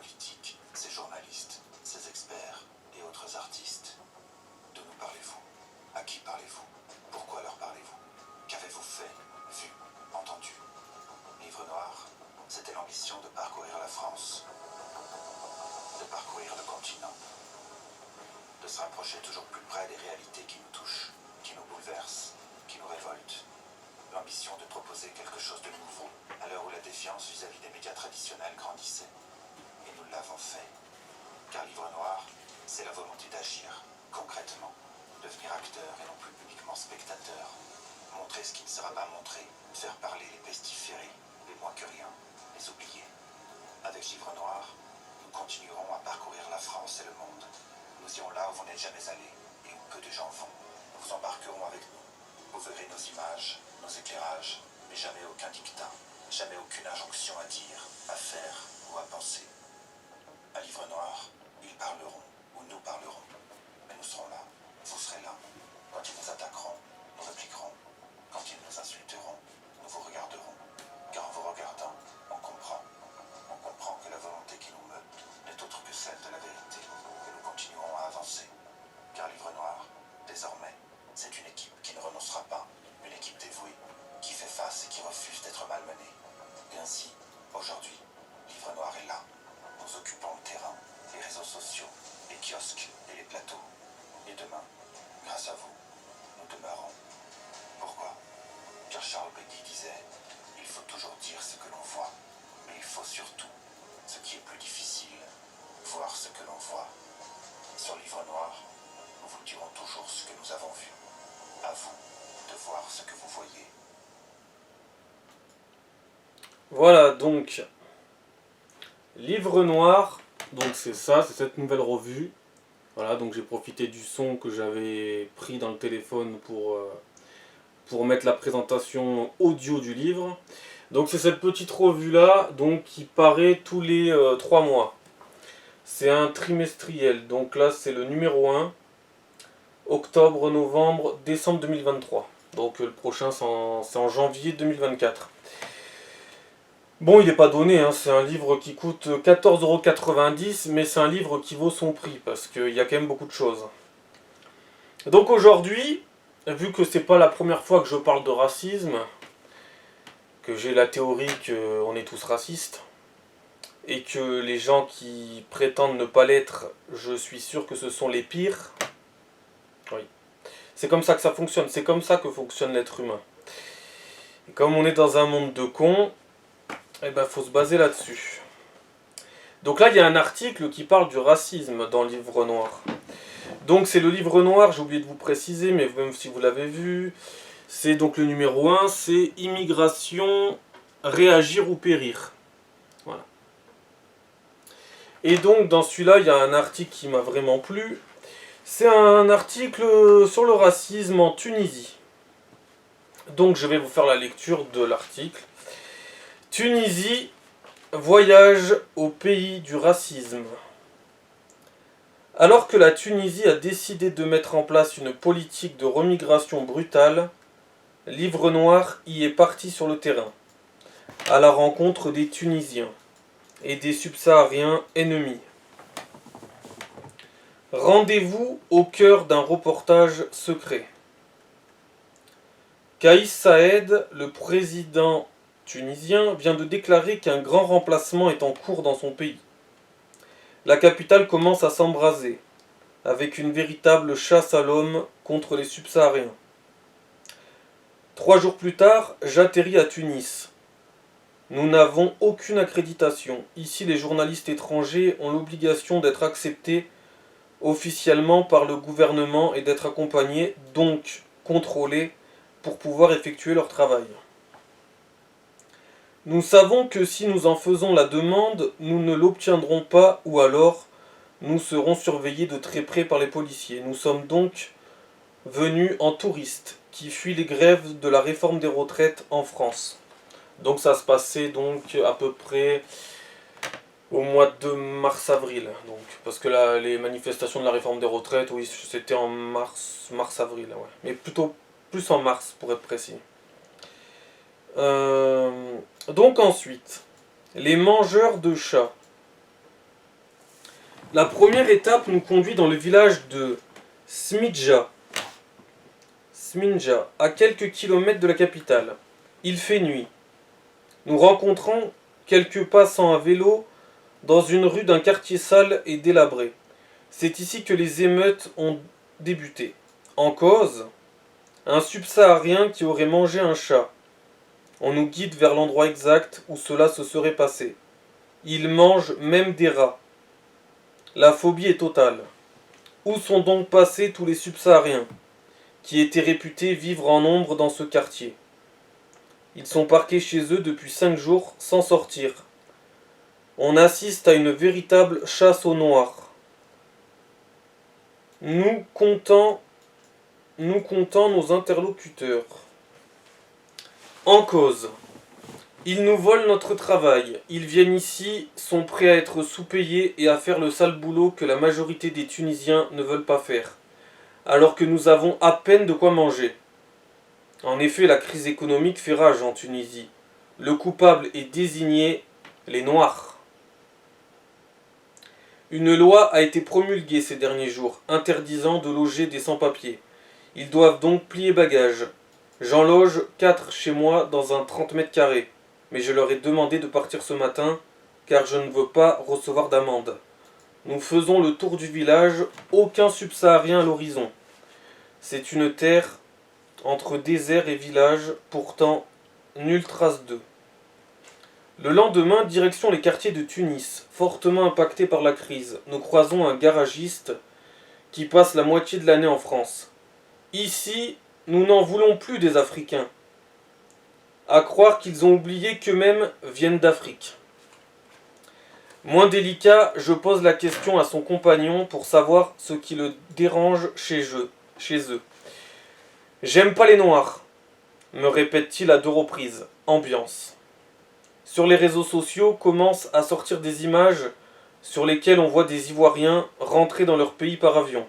politiques, ces journalistes, ces experts et autres artistes. De nous parlez-vous? À qui parlez-vous? Pourquoi leur parlez-vous? Qu'avez-vous fait, vu, entendu? Livre Noir, c'était l'ambition de parcourir la France, de parcourir le continent, de se rapprocher toujours plus près des réalités qui nous touchent, qui nous bouleversent, qui nous révoltent. L'ambition de proposer quelque chose de nouveau, à l'heure où la défiance vis-à-vis des médias traditionnels grandissait. Et nous l'avons fait. Car Livre Noir, c'est la volonté d'agir, concrètement, devenir acteur et non plus uniquement spectateur. Montrer ce qui ne sera pas montré, faire parler les pestiférés, les moins que rien, les oubliés. Avec Livre Noir, nous continuerons à parcourir la France et le monde. Nous irons là où vous n'êtes jamais allés et où peu de gens vont. Nous vous embarquerons avec nous. Vous verrez nos images, nos éclairages, mais jamais aucun dictat, jamais aucune injonction à dire, à faire ou à penser. À Livre Noir, ils parleront ou nous parlerons. Mais nous serons là, vous serez là. Quand ils nous attaqueront, nous répliquerons. Quand ils nous insulteront, nous vous regarderons. Car en vous regardant, on comprend. On comprend que la volonté qui nous meut n'est autre que celle de la vérité. Et nous continuerons à avancer. Car Livre Noir, désormais, c'est une équipe qui ne renoncera pas. Une équipe dévouée, qui fait face et qui refuse d'être malmenée. Et ainsi, aujourd'hui, Livre Noir est là. Nous occupons le terrain, les réseaux sociaux, les kiosques et les plateaux. Et demain, grâce à vous, nous demeurons. Pourquoi? Car Charles Péguy disait, il faut toujours dire ce que l'on voit, mais il faut surtout, ce qui est plus difficile, voir ce que l'on voit. Sur Livre Noir, nous vous dirons toujours ce que nous avons vu. À vous de voir ce que vous voyez. Voilà donc Livre Noir, donc c'est ça, c'est cette nouvelle revue. Voilà, donc j'ai profité du son que j'avais pris dans le téléphone pour mettre la présentation audio du livre. Donc c'est cette petite revue là, donc qui paraît tous les 3 mois. C'est un trimestriel, donc là c'est le numéro 1, octobre, novembre, décembre 2023. Donc le prochain c'est en janvier 2024. Bon, il n'est pas donné, hein, c'est un livre qui coûte 14,90 €, mais c'est un livre qui vaut son prix, parce qu'il y a quand même beaucoup de choses. Donc aujourd'hui, vu que c'est pas la première fois que je parle de racisme, que j'ai la théorie qu'on est tous racistes, et que les gens qui prétendent ne pas l'être, je suis sûr que ce sont les pires. Oui. C'est comme ça que ça fonctionne, c'est comme ça que fonctionne l'être humain. Et comme on est dans un monde de cons, eh ben, faut se baser là-dessus. Donc là, il y a un article qui parle du racisme dans le Livre Noir. Donc c'est le Livre Noir, j'ai oublié de vous préciser, mais même si vous l'avez vu, c'est donc le numéro 1, c'est Immigration, réagir ou périr. Voilà. Et donc dans celui-là, il y a un article qui m'a vraiment plu. C'est un article sur le racisme en Tunisie. Donc je vais vous faire la lecture de l'article. Tunisie, voyage au pays du racisme. Alors que la Tunisie a décidé de mettre en place une politique de remigration brutale, Livre Noir y est parti sur le terrain, à la rencontre des Tunisiens et des subsahariens ennemis. Rendez-vous au cœur d'un reportage secret. Kais Saed, le président tunisien, vient de déclarer qu'un grand remplacement est en cours dans son pays. La capitale commence à s'embraser, avec une véritable chasse à l'homme contre les subsahariens. 3 jours plus tard, j'atterris à Tunis. Nous n'avons aucune accréditation. Ici, les journalistes étrangers ont l'obligation d'être acceptés officiellement par le gouvernement et d'être accompagnés, donc contrôlés, pour pouvoir effectuer leur travail. Nous savons que si nous en faisons la demande, nous ne l'obtiendrons pas ou alors nous serons surveillés de très près par les policiers. Nous sommes donc venus en touristes qui fuient les grèves de la réforme des retraites en France. Donc ça se passait donc à peu près au mois de mars-avril. Donc, parce que là, les manifestations de la réforme des retraites, oui, c'était en mars-avril. Ouais. Mais plutôt plus en mars pour être précis. Donc ensuite, les mangeurs de chats. La première étape nous conduit dans le village de Smidja, à quelques kilomètres de la capitale. Il fait nuit. Nous rencontrons quelques passants à vélo dans une rue d'un quartier sale et délabré. C'est ici que les émeutes ont débuté. En cause, un subsaharien qui aurait mangé un chat. On nous guide vers l'endroit exact où cela se serait passé. Il mange même des rats. La phobie est totale. Où sont donc passés tous les subsahariens, qui étaient réputés vivre en nombre dans ce quartier? Ils sont parqués chez eux depuis 5 jours sans sortir. On assiste à une véritable chasse au noir. Nous comptons nos interlocuteurs. En cause. Ils nous volent notre travail. Ils viennent ici, sont prêts à être sous-payés et à faire le sale boulot que la majorité des Tunisiens ne veulent pas faire, alors que nous avons à peine de quoi manger. En effet, la crise économique fait rage en Tunisie. Le coupable est désigné, les Noirs. Une loi a été promulguée ces derniers jours, interdisant de loger des sans-papiers. Ils doivent donc plier bagages. J'en loge 4 chez moi dans un 30 mètres carrés. Mais je leur ai demandé de partir ce matin, car je ne veux pas recevoir d'amende. Nous faisons le tour du village, aucun subsaharien à l'horizon. C'est une terre entre désert et village, pourtant nulle trace d'eux. Le lendemain, direction les quartiers de Tunis, fortement impactés par la crise. Nous croisons un garagiste qui passe la moitié de l'année en France. Ici, nous n'en voulons plus des Africains. À croire qu'ils ont oublié qu'eux-mêmes viennent d'Afrique. Moins délicat, je pose la question à son compagnon pour savoir ce qui le dérange chez eux. J'aime pas les noirs, me répète-t-il à 2 reprises. Ambiance. Sur les réseaux sociaux commencent à sortir des images sur lesquelles on voit des Ivoiriens rentrer dans leur pays par avion.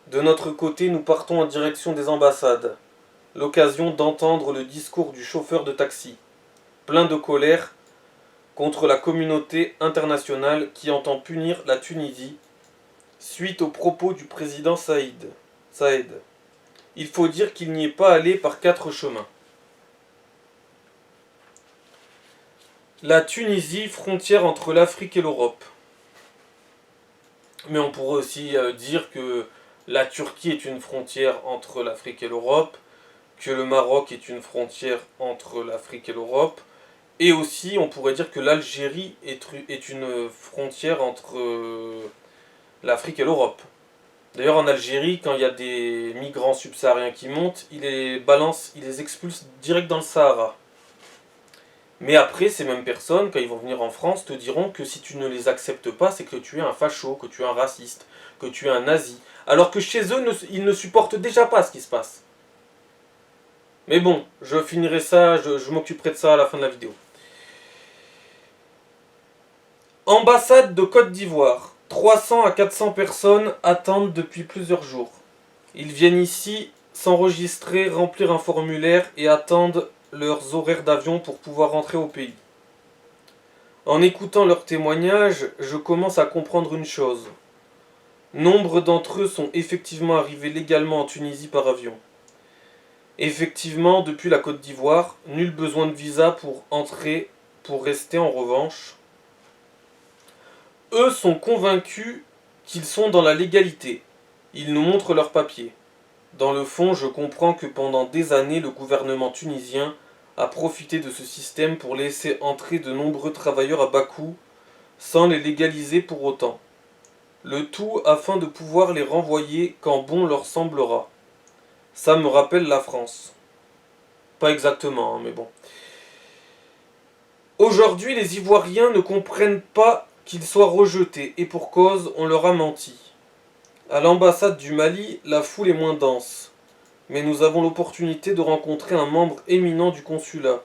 De notre côté, nous partons en direction des ambassades. L'occasion d'entendre le discours du chauffeur de taxi, plein de colère contre la communauté internationale qui entend punir la Tunisie suite aux propos du président Saïd. Il faut dire qu'il n'y est pas allé par 4 chemins. La Tunisie, frontière entre l'Afrique et l'Europe. Mais on pourrait aussi dire que la Turquie est une frontière entre l'Afrique et l'Europe, que le Maroc est une frontière entre l'Afrique et l'Europe, et aussi on pourrait dire que l'Algérie est une frontière entre l'Afrique et l'Europe. D'ailleurs en Algérie, quand il y a des migrants subsahariens qui montent, ils les expulsent direct dans le Sahara. Mais après, ces mêmes personnes, quand ils vont venir en France, te diront que si tu ne les acceptes pas, c'est que tu es un facho, que tu es un raciste, que tu es un nazi. Alors que chez eux, ils ne supportent déjà pas ce qui se passe. Mais bon, je finirai ça, je m'occuperai de ça à la fin de la vidéo. Ambassade de Côte d'Ivoire. 300 à 400 personnes attendent depuis plusieurs jours. Ils viennent ici s'enregistrer, remplir un formulaire et attendent leurs horaires d'avion pour pouvoir rentrer au pays. En écoutant leurs témoignages, je commence à comprendre une chose. Nombre d'entre eux sont effectivement arrivés légalement en Tunisie par avion. Effectivement, depuis la Côte d'Ivoire, nul besoin de visa pour entrer, pour rester en revanche. Eux sont convaincus qu'ils sont dans la légalité. Ils nous montrent leurs papiers. Dans le fond, je comprends que pendant des années, le gouvernement tunisien a profité de ce système pour laisser entrer de nombreux travailleurs à bas coût, sans les légaliser pour autant. Le tout afin de pouvoir les renvoyer quand bon leur semblera. Ça me rappelle la France. Pas exactement, mais bon. Aujourd'hui, les Ivoiriens ne comprennent pas qu'ils soient rejetés, et pour cause, on leur a menti. À l'ambassade du Mali, la foule est moins dense. Mais nous avons l'opportunité de rencontrer un membre éminent du consulat.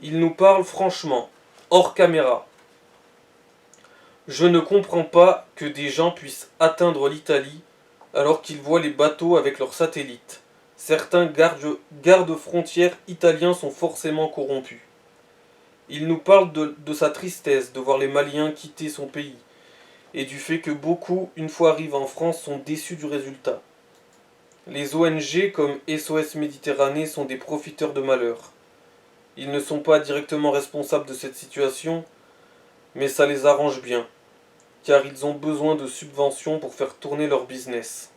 Il nous parle franchement, hors caméra. Je ne comprends pas que des gens puissent atteindre l'Italie alors qu'ils voient les bateaux avec leurs satellites. Certains gardes-frontières italiens sont forcément corrompus. Il nous parle de sa tristesse de voir les Maliens quitter son pays. et du fait que beaucoup, une fois arrivés en France, sont déçus du résultat. Les ONG comme SOS Méditerranée sont des profiteurs de malheur. Ils ne sont pas directement responsables de cette situation, mais ça les arrange bien, car ils ont besoin de subventions pour faire tourner leur business.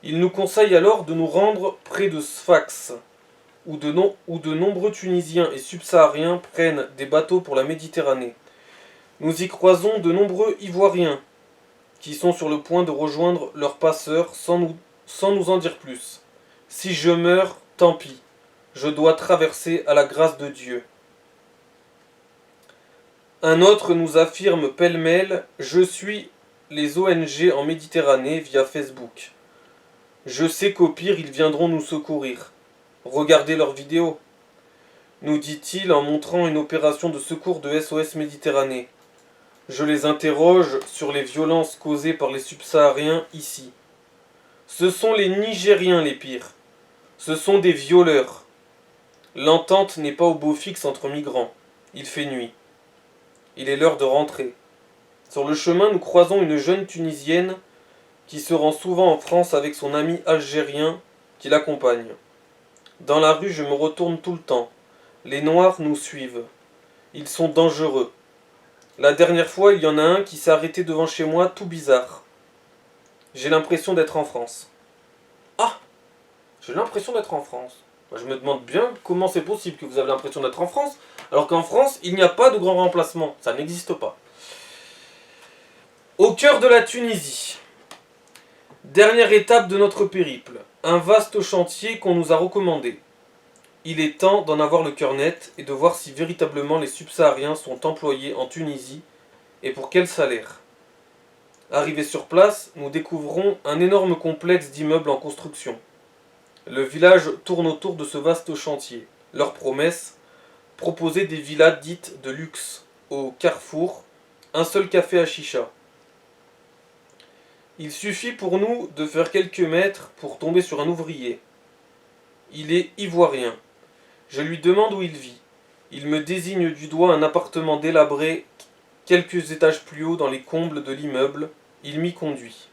Ils nous conseillent alors de nous rendre près de Sfax, où de nombreux Tunisiens et subsahariens prennent des bateaux pour la Méditerranée. Nous y croisons de nombreux Ivoiriens, qui sont sur le point de rejoindre leurs passeurs sans nous en dire plus. Si je meurs, tant pis, je dois traverser à la grâce de Dieu. Un autre nous affirme pêle-mêle: je suis les ONG en Méditerranée via Facebook. Je sais qu'au pire ils viendront nous secourir. Regardez leurs vidéos, nous dit-il en montrant une opération de secours de SOS Méditerranée. Je les interroge sur les violences causées par les subsahariens ici. Ce sont les Nigériens les pires. Ce sont des violeurs. L'entente n'est pas au beau fixe entre migrants. Il fait nuit. Il est l'heure de rentrer. Sur le chemin, nous croisons une jeune Tunisienne qui se rend souvent en France avec son ami algérien qui l'accompagne. Dans la rue, je me retourne tout le temps. Les Noirs nous suivent. Ils sont dangereux. La dernière fois, il y en a un qui s'est arrêté devant chez moi, tout bizarre. J'ai l'impression d'être en France. Ah, j'ai l'impression d'être en France. Je me demande bien comment c'est possible que vous avez l'impression d'être en France, alors qu'en France, il n'y a pas de grand remplacement. Ça n'existe pas. Au cœur de la Tunisie. Dernière étape de notre périple. Un vaste chantier qu'on nous a recommandé. Il est temps d'en avoir le cœur net et de voir si véritablement les subsahariens sont employés en Tunisie et pour quel salaire. Arrivés sur place, nous découvrons un énorme complexe d'immeubles en construction. Le village tourne autour de ce vaste chantier. Leur promesse, proposer des villas dites de luxe, au carrefour, un seul café à chicha. Il suffit pour nous de faire quelques mètres pour tomber sur un ouvrier. Il est ivoirien. Je lui demande où il vit. Il me désigne du doigt un appartement délabré quelques étages plus haut dans les combles de l'immeuble. Il m'y conduit.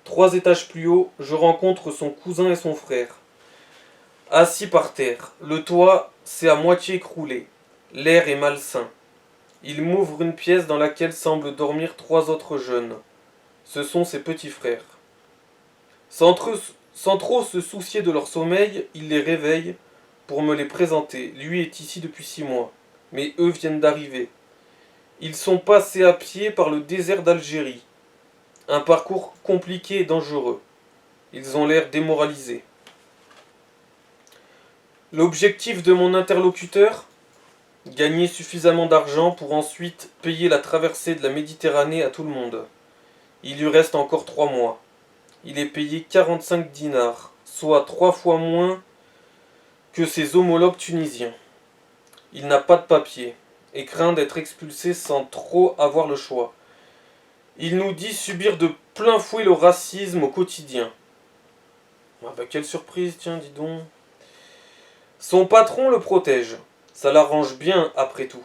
3 étages plus haut, je rencontre son cousin et son frère. Assis par terre, le toit s'est à moitié écroulé. L'air est malsain. Il m'ouvre une pièce dans laquelle semblent dormir 3 autres jeunes. Ce sont ses petits frères. Sans trop se soucier de leur sommeil, il les réveille pour me les présenter. Lui est ici depuis 6 mois, mais eux viennent d'arriver. Ils sont passés à pied par le désert d'Algérie. Un parcours compliqué et dangereux. Ils ont l'air démoralisés. L'objectif de mon interlocuteur ? Gagner suffisamment d'argent pour ensuite payer la traversée de la Méditerranée à tout le monde. Il lui reste encore 3 mois. Il est payé 45 dinars, soit 3 fois moins que ses homologues tunisiens. Il n'a pas de papier et craint d'être expulsé sans trop avoir le choix. Il nous dit subir de plein fouet le racisme au quotidien. Ah bah quelle surprise, tiens, dis donc. Son patron le protège. Ça l'arrange bien après tout.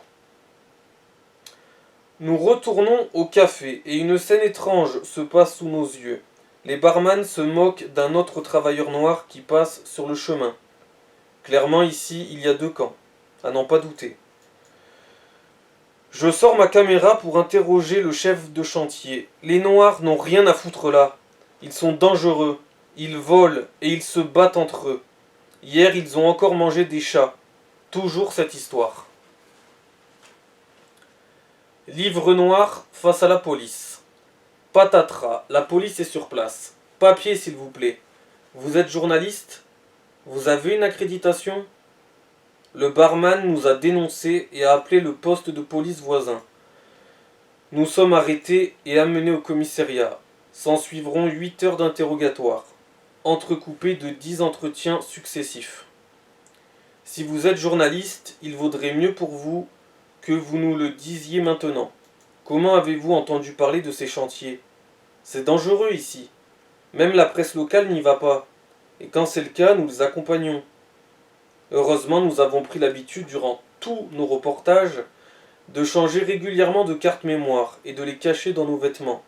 Nous retournons au café et une scène étrange se passe sous nos yeux. Les barman se moquent d'un autre travailleur noir qui passe sur le chemin. Clairement ici, il y a 2 camps, à n'en pas douter. Je sors ma caméra pour interroger le chef de chantier. Les noirs n'ont rien à foutre là. Ils sont dangereux. Ils volent et ils se battent entre eux. Hier, ils ont encore mangé des chats. Toujours cette histoire. Livre noir face à la police. Patatras, la police est sur place. Papier s'il vous plaît. Vous êtes journaliste ? Vous avez une accréditation ? Le barman nous a dénoncés et a appelé le poste de police voisin. Nous sommes arrêtés et amenés au commissariat. S'en suivront 8 heures d'interrogatoire, entrecoupées de 10 entretiens successifs. Si vous êtes journaliste, il vaudrait mieux pour vous que vous nous le disiez maintenant. Comment avez-vous entendu parler de ces chantiers ? C'est dangereux ici. Même la presse locale n'y va pas. Et quand c'est le cas, nous les accompagnons. Heureusement, nous avons pris l'habitude durant tous nos reportages de changer régulièrement de carte mémoire et de les cacher dans nos vêtements.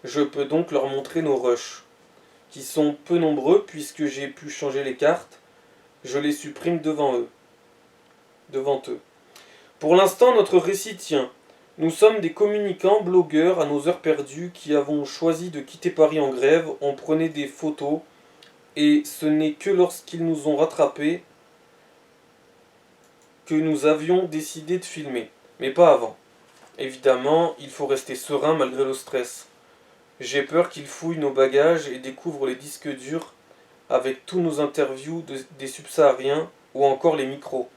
Je peux donc leur montrer nos rushs, qui sont peu nombreux puisque j'ai pu changer les cartes. Je les supprime devant eux. Pour l'instant, notre récit tient. Nous sommes des communicants, blogueurs à nos heures perdues qui avons choisi de quitter Paris en grève. On prenait des photos et ce n'est que lorsqu'ils nous ont rattrapés que nous avions décidé de filmer, mais pas avant. Évidemment, il faut rester serein malgré le stress. J'ai peur qu'ils fouillent nos bagages et découvrent les disques durs avec tous nos interviews des subsahariens ou encore les micros.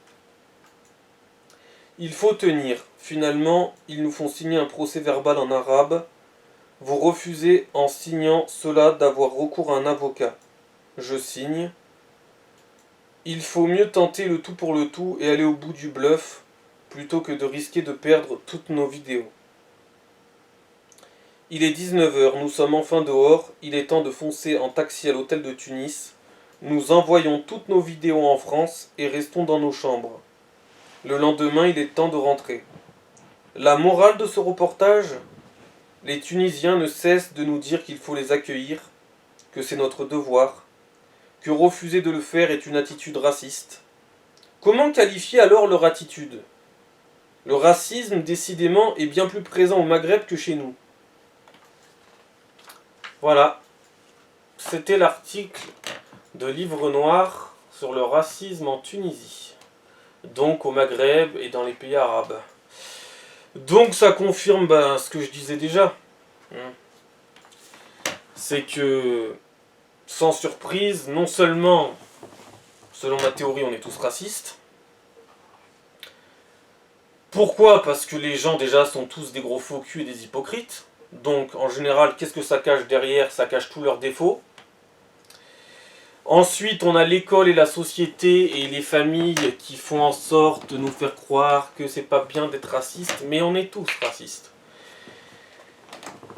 Il faut tenir. Finalement, ils nous font signer un procès-verbal en arabe. Vous refusez en signant cela d'avoir recours à un avocat. Je signe. Il faut mieux tenter le tout pour le tout et aller au bout du bluff plutôt que de risquer de perdre toutes nos vidéos. Il est 19h, nous sommes enfin dehors, il est temps de foncer en taxi à l'hôtel de Tunis. Nous envoyons toutes nos vidéos en France et restons dans nos chambres. Le lendemain, il est temps de rentrer. La morale de ce reportage ? Les Tunisiens ne cessent de nous dire qu'il faut les accueillir, que c'est notre devoir, que refuser de le faire est une attitude raciste. Comment qualifier alors leur attitude ? Le racisme, décidément, est bien plus présent au Maghreb que chez nous. Voilà, c'était l'article de Livre Noir sur le racisme en Tunisie, donc au Maghreb et dans les pays arabes. Donc ça confirme ce que je disais déjà. C'est que, sans surprise, non seulement, selon ma théorie, on est tous racistes. Pourquoi ? Parce que les gens déjà sont tous des gros faux culs et des hypocrites. Donc en général, qu'est-ce que ça cache derrière ? Ça cache tous leurs défauts. Ensuite, on a l'école et la société et les familles qui font en sorte de nous faire croire que c'est pas bien d'être raciste, mais on est tous racistes.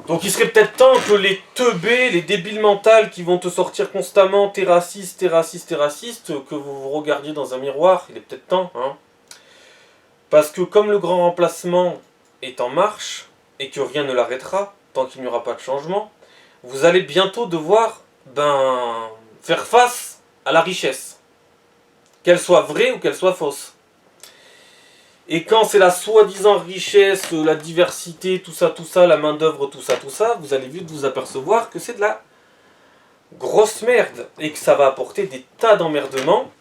Donc il serait peut-être temps que les teubés, les débiles mentales qui vont te sortir constamment t'es raciste, t'es raciste, t'es raciste, que vous vous regardiez dans un miroir, il est peut-être temps, hein. Parce que comme le grand remplacement est en marche, et que rien ne l'arrêtera, tant qu'il n'y aura pas de changement, vous allez bientôt devoir, faire face à la richesse. Qu'elle soit vraie ou qu'elle soit fausse. Et quand c'est la soi-disant richesse, la diversité, tout ça, la main-d'œuvre, tout ça, vous allez vite vous apercevoir que c'est de la grosse merde. Et que ça va apporter des tas d'emmerdements.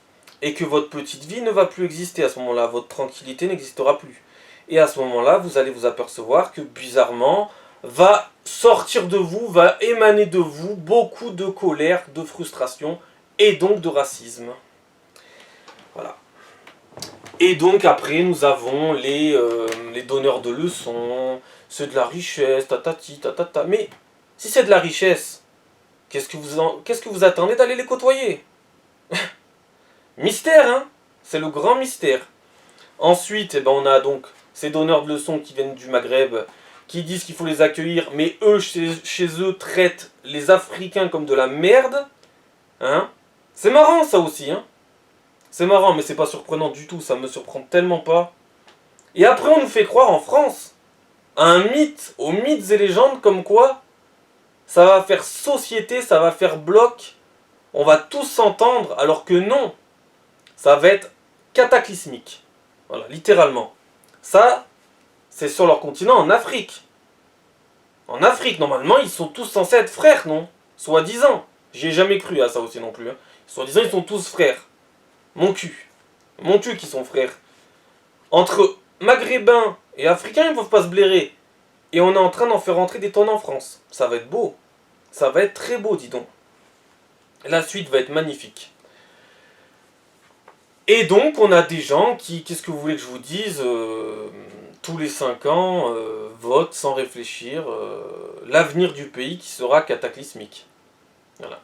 Et que votre petite vie ne va plus exister à ce moment-là. Votre tranquillité n'existera plus. Et à ce moment-là, vous allez vous apercevoir que bizarrement, va sortir de vous, va émaner de vous beaucoup de colère, de frustration et donc de racisme. Voilà. Et donc après, nous avons les donneurs de leçons, c'est de la richesse, tatati, tatata. Mais si c'est de la richesse, qu'est-ce que vous attendez d'aller les côtoyer ? Mystère, hein ? C'est le grand mystère. Ensuite, on a donc ces donneurs de leçons qui viennent du Maghreb, qui disent qu'il faut les accueillir, mais eux, chez eux, traitent les Africains comme de la merde. Hein ? C'est marrant ça aussi, hein ? C'est marrant, mais c'est pas surprenant du tout, ça me surprend tellement pas. Et après, on nous fait croire en France à un mythe, aux mythes et légendes comme quoi ça va faire société, ça va faire bloc, on va tous s'entendre, alors que non, ça va être cataclysmique. Voilà, littéralement. Ça, c'est sur leur continent, en Afrique. En Afrique, normalement, ils sont tous censés être frères, non ? Soi-disant. J'y ai jamais cru à ça aussi non plus. Hein. Soi-disant, ils sont tous frères. Mon cul qui sont frères. Entre maghrébins et africains, ils ne peuvent pas se blairer. Et on est en train d'en faire rentrer des tonnes en France. Ça va être beau. Ça va être très beau, dis donc. La suite va être magnifique. Et donc, on a des gens qui, qu'est-ce que vous voulez que je vous dise, tous les 5 ans, votent sans réfléchir l'avenir du pays qui sera cataclysmique. Voilà.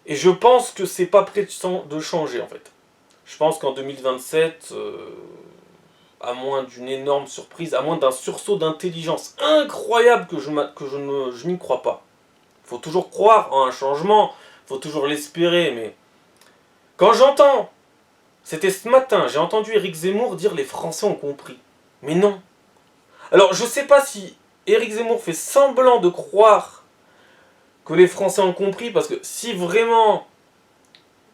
Et je pense que c'est pas prêt de changer, en fait. Je pense qu'en 2027, à moins d'une énorme surprise, à moins d'un sursaut d'intelligence incroyable que je n'y crois pas. Il faut toujours croire en un changement, il faut toujours l'espérer, mais quand j'entends C'était ce matin, j'ai entendu Éric Zemmour dire les Français ont compris. Mais non. Alors je sais pas si Éric Zemmour fait semblant de croire que les Français ont compris, parce que si vraiment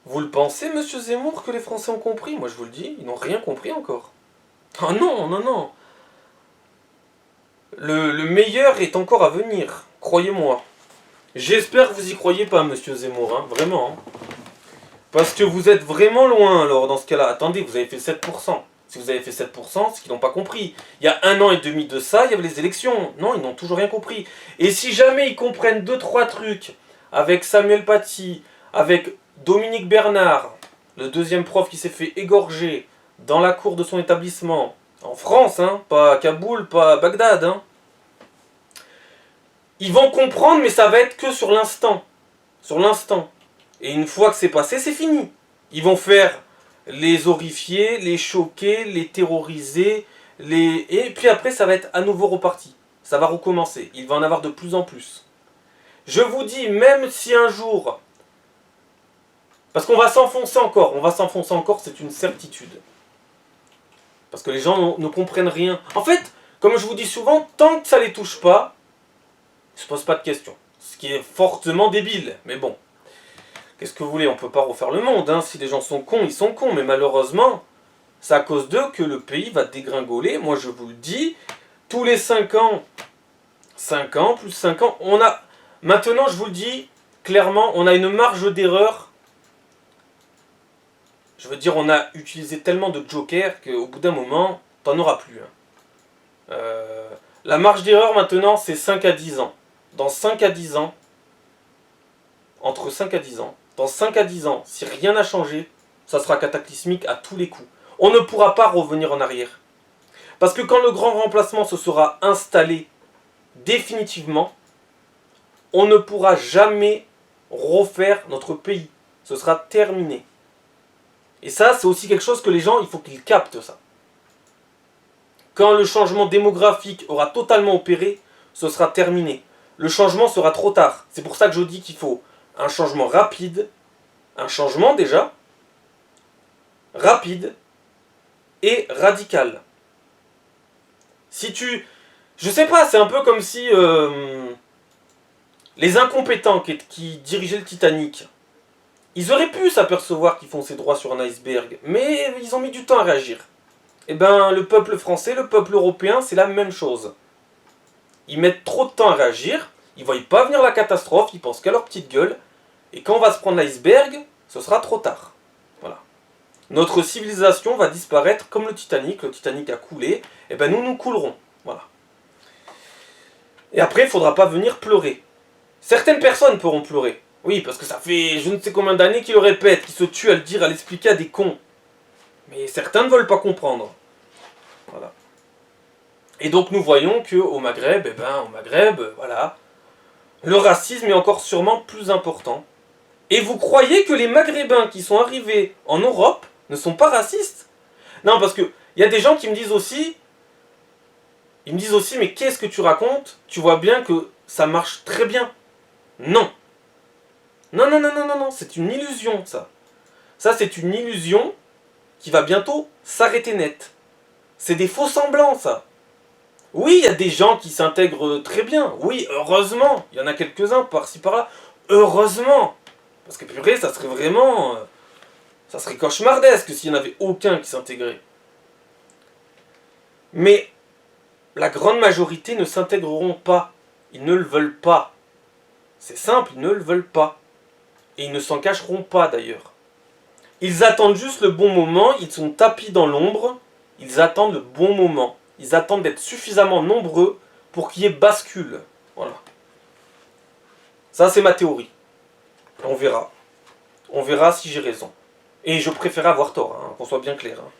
vous le pensez, monsieur Zemmour, que les Français ont compris, moi je vous le dis, ils n'ont rien compris encore. Oh non, non, non. Le meilleur est encore à venir, croyez-moi. J'espère que vous y croyez pas, monsieur Zemmour, hein, vraiment. Hein. Parce que vous êtes vraiment loin, alors, dans ce cas-là. Attendez, vous avez fait 7%. Si vous avez fait 7%, c'est qu'ils n'ont pas compris. Il y a 1 an et demi de ça, il y avait les élections. Non, ils n'ont toujours rien compris. Et si jamais ils comprennent 2-3 trucs, avec Samuel Paty, avec Dominique Bernard, le deuxième prof qui s'est fait égorger dans la cour de son établissement, en France, hein, pas à Kaboul, pas à Bagdad, hein. Ils vont comprendre, mais ça va être que sur l'instant. Sur l'instant. Et une fois que c'est passé, c'est fini. Ils vont faire les horrifier, les choquer, les terroriser, et puis après, ça va être à nouveau reparti. Ça va recommencer. Il va en avoir de plus en plus. Je vous dis, même si un jour... Parce qu'on va s'enfoncer encore, c'est une certitude. Parce que les gens ne comprennent rien. En fait, comme je vous dis souvent, tant que ça ne les touche pas, ils ne se posent pas de questions. Ce qui est fortement débile, mais bon. Qu'est-ce que vous voulez, on ne peut pas refaire le monde, hein. Si les gens sont cons, ils sont cons, mais malheureusement, c'est à cause d'eux que le pays va dégringoler. Moi, je vous le dis, tous les 5 ans, 5 ans, plus 5 ans, on a... Maintenant, je vous le dis, clairement, on a une marge d'erreur. Je veux dire, on a utilisé tellement de jokers qu'au bout d'un moment, t'en auras plus. Hein. La marge d'erreur, maintenant, c'est 5 à 10 ans. Dans 5 à 10 ans, entre 5 à 10 ans, dans 5 à 10 ans, si rien n'a changé, ça sera cataclysmique à tous les coups. On ne pourra pas revenir en arrière. Parce que quand le grand remplacement se sera installé définitivement, on ne pourra jamais refaire notre pays. Ce sera terminé. Et ça, c'est aussi quelque chose que les gens, il faut qu'ils captent ça. Quand le changement démographique aura totalement opéré, ce sera terminé. Le changement sera trop tard. C'est pour ça que je dis qu'il faut un changement rapide, un changement déjà, rapide et radical. Si tu... Je sais pas, c'est un peu comme si les incompétents qui dirigeaient le Titanic, ils auraient pu s'apercevoir qu'ils fonçaient droit sur un iceberg, mais ils ont mis du temps à réagir. Eh ben, le peuple français, le peuple européen, c'est la même chose. Ils mettent trop de temps à réagir, ils ne voient pas venir la catastrophe, ils pensent qu'à leur petite gueule, et quand on va se prendre l'iceberg, ce sera trop tard. Voilà. Notre civilisation va disparaître comme le Titanic a coulé, et ben nous coulerons. Voilà. Et après, il ne faudra pas venir pleurer. Certaines personnes pourront pleurer. Oui, parce que ça fait je ne sais combien d'années qu'ils le répètent, qu'ils se tuent à le dire, à l'expliquer à des cons. Mais certains ne veulent pas comprendre. Voilà. Et donc nous voyons qu'au Maghreb, voilà, le racisme est encore sûrement plus important. Et vous croyez que les Maghrébins qui sont arrivés en Europe ne sont pas racistes? Non, parce que il y a des gens qui me disent aussi, mais qu'est-ce que tu racontes? Tu vois bien que ça marche très bien. Non. Non, c'est une illusion, ça. Ça, c'est une illusion qui va bientôt s'arrêter net. C'est des faux semblants, ça. Oui, il y a des gens qui s'intègrent très bien. Oui, heureusement. Il y en a quelques-uns par-ci par-là. Heureusement. Parce que purée, ça serait vraiment... ça serait cauchemardesque s'il n'y en avait aucun qui s'intégrait. Mais la grande majorité ne s'intégreront pas. Ils ne le veulent pas. C'est simple, ils ne le veulent pas. Et ils ne s'en cacheront pas d'ailleurs. Ils attendent juste le bon moment, ils sont tapis dans l'ombre, ils attendent le bon moment. Ils attendent d'être suffisamment nombreux pour qu'il y ait bascule. Voilà. Ça, c'est ma théorie. On verra. On verra si j'ai raison. Et je préfère avoir tort, hein, qu'on soit bien clair. Hein.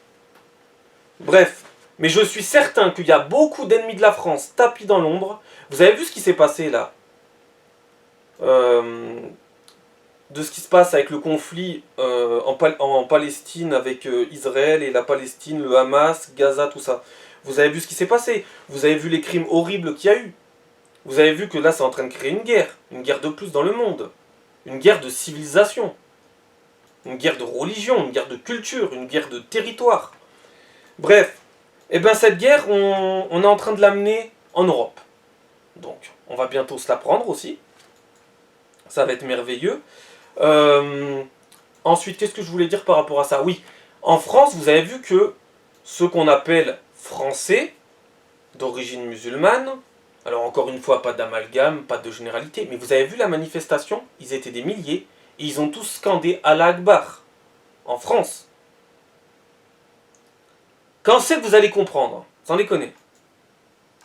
Bref. Mais je suis certain qu'il y a beaucoup d'ennemis de la France tapis dans l'ombre. Vous avez vu ce qui s'est passé là de ce qui se passe avec le conflit en Palestine avec Israël et la Palestine, le Hamas, Gaza, tout ça. Vous avez vu ce qui s'est passé. Vous avez vu les crimes horribles qu'il y a eu. Vous avez vu que là, c'est en train de créer une guerre de plus dans le monde. Une guerre de civilisation. une guerre de religion, une guerre de culture, une guerre de territoire. Bref, et ben cette guerre, on est en train de l'amener en Europe. Donc, on va bientôt se la prendre aussi. Ça va être merveilleux. Ensuite, qu'est-ce que je voulais dire par rapport à ça? Oui, en France, vous avez vu que ceux qu'on appelle Français, d'origine musulmane, alors encore une fois, pas d'amalgame, pas de généralité, mais vous avez vu la manifestation? Ils étaient des milliers, et ils ont tous scandé Allah Akbar, en France. Quand c'est que vous allez comprendre? Sans déconner.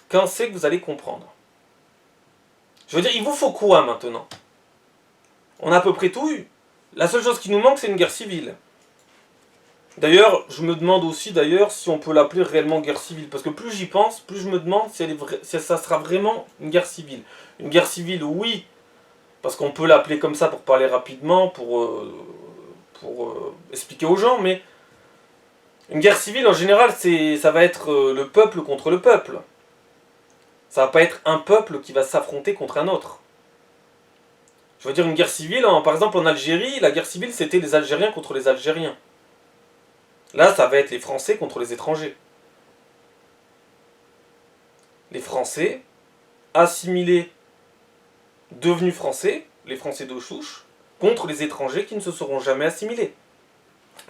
Quand c'est que vous allez comprendre? Je veux dire, il vous faut quoi maintenant? On a à peu près tout eu. La seule chose qui nous manque, c'est une guerre civile. D'ailleurs, je me demande aussi si on peut l'appeler réellement guerre civile. Parce que plus j'y pense, plus je me demande si ça sera vraiment une guerre civile. Une guerre civile, oui, parce qu'on peut l'appeler comme ça pour parler rapidement, pour expliquer aux gens, mais une guerre civile, en général, ça va être le peuple contre le peuple. Ça va pas être un peuple qui va s'affronter contre un autre. Je veux dire, une guerre civile, par exemple en Algérie, la guerre civile, c'était les Algériens contre les Algériens. Là, ça va être les Français contre les étrangers. Les Français, assimilés, devenus Français, les Français de souche, contre les étrangers qui ne se seront jamais assimilés.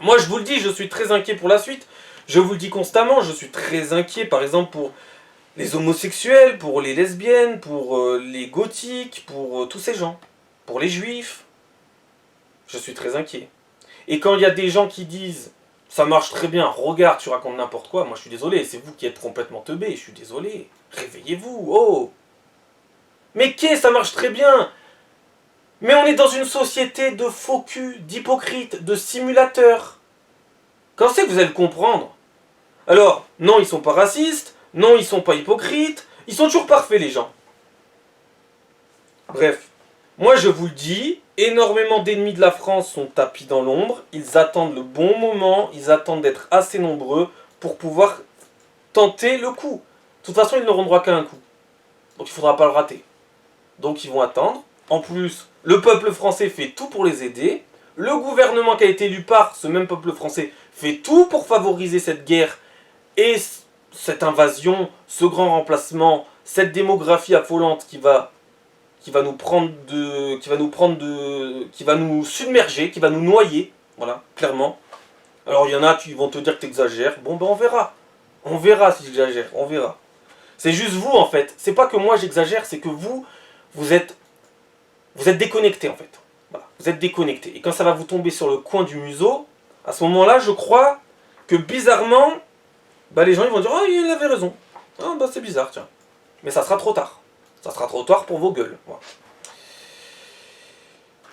Moi, je vous le dis, je suis très inquiet pour la suite. Je vous le dis constamment, je suis très inquiet, par exemple, pour les homosexuels, pour les lesbiennes, pour les gothiques, pour tous ces gens. Pour les juifs. Je suis très inquiet. Et quand il y a des gens qui disent « ça marche très bien, regarde, tu racontes n'importe quoi », moi je suis désolé, c'est vous qui êtes complètement teubés, je suis désolé. Réveillez-vous, oh. Mais qu'est-ce, ça marche très bien. Mais on est dans une société de faux culs, d'hypocrites, de simulateurs. Quand c'est que vous allez le comprendre? Alors, non, ils sont pas racistes, non, ils sont pas hypocrites, ils sont toujours parfaits les gens. Bref, moi je vous le dis, énormément d'ennemis de la France sont tapis dans l'ombre, ils attendent le bon moment, ils attendent d'être assez nombreux pour pouvoir tenter le coup. De toute façon, ils n'auront droit qu'à un coup. Donc il ne faudra pas le rater. Donc ils vont attendre. En plus, le peuple français fait tout pour les aider. Le gouvernement qui a été élu par ce même peuple français fait tout pour favoriser cette guerre et cette invasion, ce grand remplacement, cette démographie affolante qui va nous submerger, qui va nous noyer, voilà, clairement. Alors il y en a qui vont te dire que tu exagères. Bon ben on verra. On verra si j'exagère, on verra. C'est juste vous en fait. C'est pas que moi j'exagère, c'est que vous êtes déconnecté en fait. Voilà, vous êtes déconnecté. Et quand ça va vous tomber sur le coin du museau, à ce moment-là, je crois que bizarrement, les gens ils vont dire « oh, il avait raison. Ah c'est bizarre, tiens. » Mais ça sera trop tard. Ça sera trop tard pour vos gueules.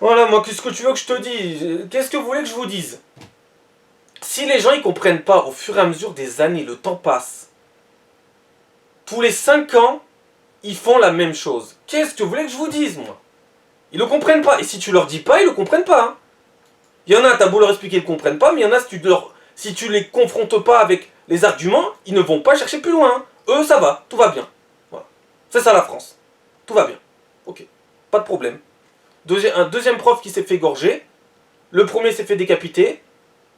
Voilà, moi, qu'est-ce que tu veux que je te dise? Qu'est-ce que vous voulez que je vous dise? Si les gens ils comprennent pas au fur et à mesure des années, le temps passe. Tous les 5 ans, ils font la même chose. Qu'est-ce que vous voulez que je vous dise, moi? Ils le comprennent pas. Et si tu leur dis pas, ils le comprennent pas. Hein. Il y en a, t'as beau leur expliquer, ils le comprennent pas, mais il y en a, si tu les confrontes pas avec les arguments, ils ne vont pas chercher plus loin. Hein. Eux, ça va, tout va bien. Voilà. C'est ça la France. Tout va bien. Ok, pas de problème. Un deuxième prof qui s'est fait égorger, le premier s'est fait décapiter,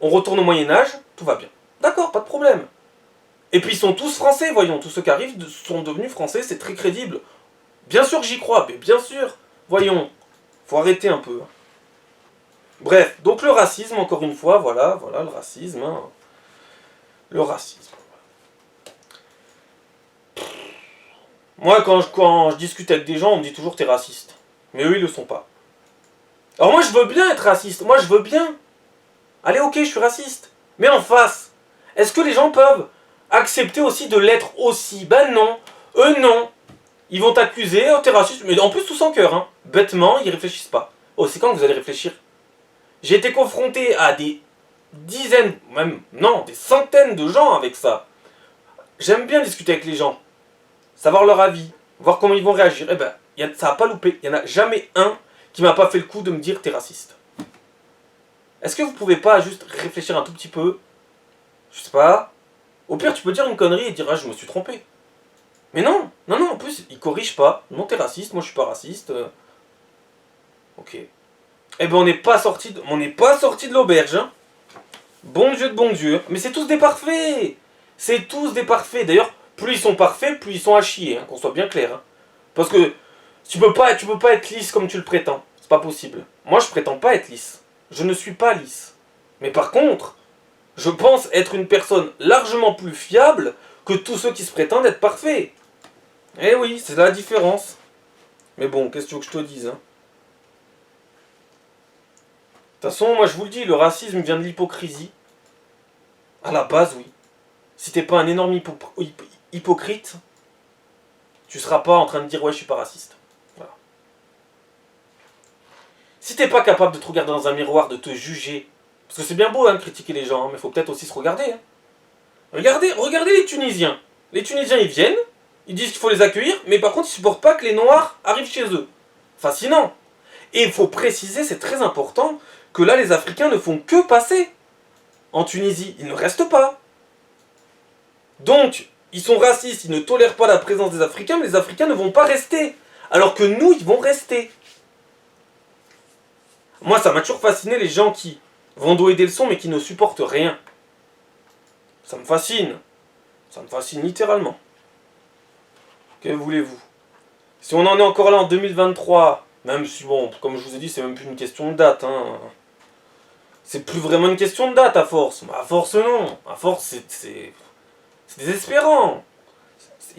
on retourne au Moyen-Âge, tout va bien. D'accord, pas de problème. Et puis ils sont tous français, voyons, tous ceux qui arrivent sont devenus français, c'est très crédible. Bien sûr que j'y crois, mais bien sûr. Voyons, faut arrêter un peu. Bref, donc le racisme, encore une fois, voilà, le racisme. Hein. Le racisme. Moi, quand je discute avec des gens, on me dit toujours t'es raciste. Mais eux, ils le sont pas. Alors moi, je veux bien être raciste. Moi, je veux bien. Allez, ok, je suis raciste. Mais en face, est-ce que les gens peuvent accepter aussi de l'être aussi? Ben non. Eux, non. Ils vont t'accuser, oh, t'es raciste. Mais en plus, tout sans cœur. Hein. Bêtement, ils réfléchissent pas. Oh, c'est quand que vous allez réfléchir? J'ai été confronté à des dizaines, même, non, des centaines de gens avec ça. J'aime bien discuter avec les gens. Savoir leur avis. Voir comment ils vont réagir. Eh ben, ça n'a pas loupé. Il n'y en a jamais un qui m'a pas fait le coup de me dire t'es raciste. Est-ce que vous pouvez pas juste réfléchir un tout petit peu? Je sais pas. Au pire, tu peux dire une connerie et dire ah, je me suis trompé. Mais non, non, en plus, ils corrigent pas. Non, t'es raciste, moi je suis pas raciste. Ok. Eh ben on n'est pas sorti de l'auberge, hein. Bon Dieu de bon Dieu. Mais c'est tous des parfaits. C'est tous des parfaits. D'ailleurs, plus ils sont parfaits, plus ils sont à chier, hein, qu'on soit bien clair. Hein. Parce que tu peux pas être lisse comme tu le prétends. C'est pas possible. Moi, je prétends pas être lisse. Je ne suis pas lisse. Mais par contre, je pense être une personne largement plus fiable que tous ceux qui se prétendent être parfaits. Eh oui, c'est la différence. Mais bon, qu'est-ce que tu veux que je te dise, hein. De toute façon, moi je vous le dis, le racisme vient de l'hypocrisie. À la base, oui. Si t'es pas un énorme hypocrite, tu seras pas en train de dire ouais, je suis pas raciste. Voilà. Si t'es pas capable de te regarder dans un miroir, de te juger, parce que c'est bien beau hein, de critiquer les gens, hein, mais il faut peut-être aussi se regarder. Hein. Regardez les Tunisiens. Les Tunisiens, ils viennent, ils disent qu'il faut les accueillir, mais par contre, ils supportent pas que les Noirs arrivent chez eux. Fascinant. Et il faut préciser, c'est très important, que là, les Africains ne font que passer. En Tunisie, ils ne restent pas. Donc, ils sont racistes, ils ne tolèrent pas la présence des Africains, mais les Africains ne vont pas rester. Alors que nous, ils vont rester. Moi, ça m'a toujours fasciné les gens qui vont donner des leçons, mais qui ne supportent rien. Ça me fascine. Ça me fascine littéralement. Que voulez-vous? Si on en est encore là en 2023, même si, bon, comme je vous ai dit, c'est même plus une question de date, hein. C'est plus vraiment une question de date à force. À force, non. À force, c'est désespérant.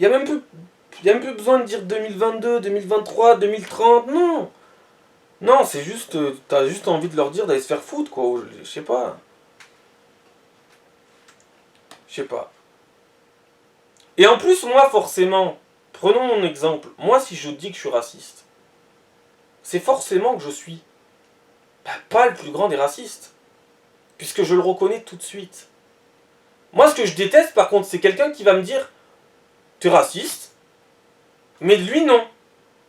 Il n'y a même plus besoin de dire 2022, 2023, 2030, non. Non, c'est juste, t'as juste envie de leur dire d'aller se faire foutre, quoi. Je sais pas. Je sais pas. Et en plus, moi, forcément, prenons mon exemple. Moi, si je dis que je suis raciste, c'est forcément que je suis pas le plus grand des racistes. Puisque je le reconnais tout de suite. Moi, ce que je déteste, par contre, c'est quelqu'un qui va me dire « T'es raciste ?» Mais lui, non.